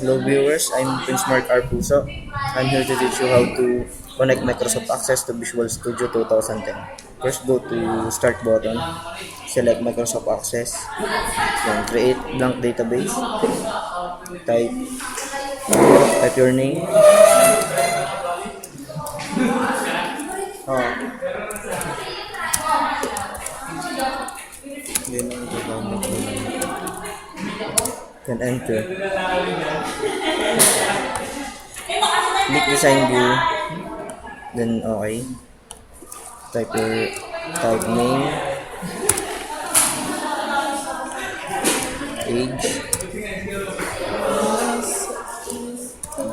Hello viewers, I'm Prince Mark R. Puso. I'm here to teach you how to connect Microsoft Access to Visual Studio 2010. First, go to Start button, select Microsoft Access, then create blank database, type, type your name, then enter. Click Design View, then okay. Type name, age,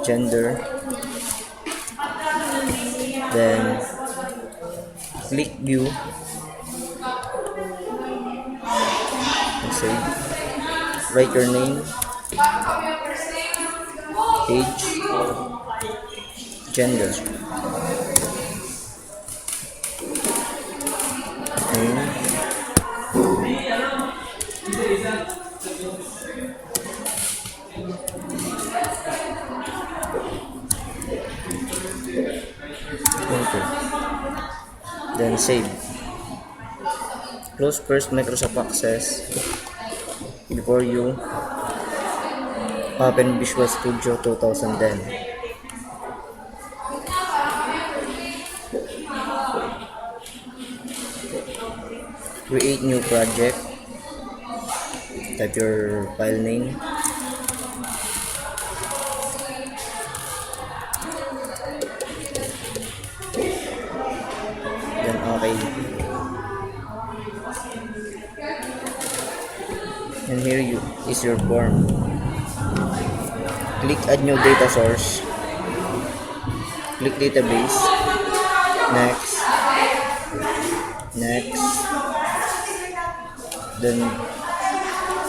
gender, then click view and save. Write your name, age, gender, name, enter, then save. Close first Microsoft Access before you open Visual Studio 2010. Create new project, type your file name, then okay. And here is your form. Click add new data source, click database, next, then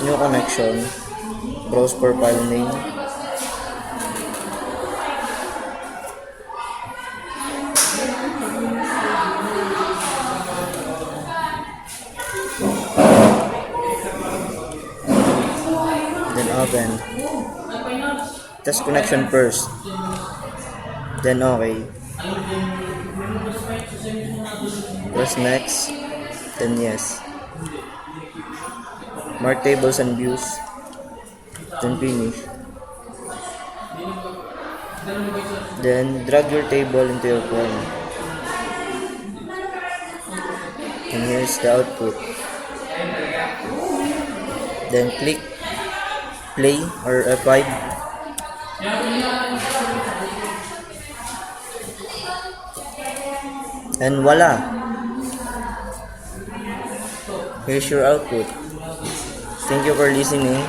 new connection, browse for file name, then open. Test connection first, then okay. Press next, then yes. Mark tables and views, then finish. Then drag your table into your form. And here's the output. Then click play or F5. And voila! Here's your output. Thank you for listening.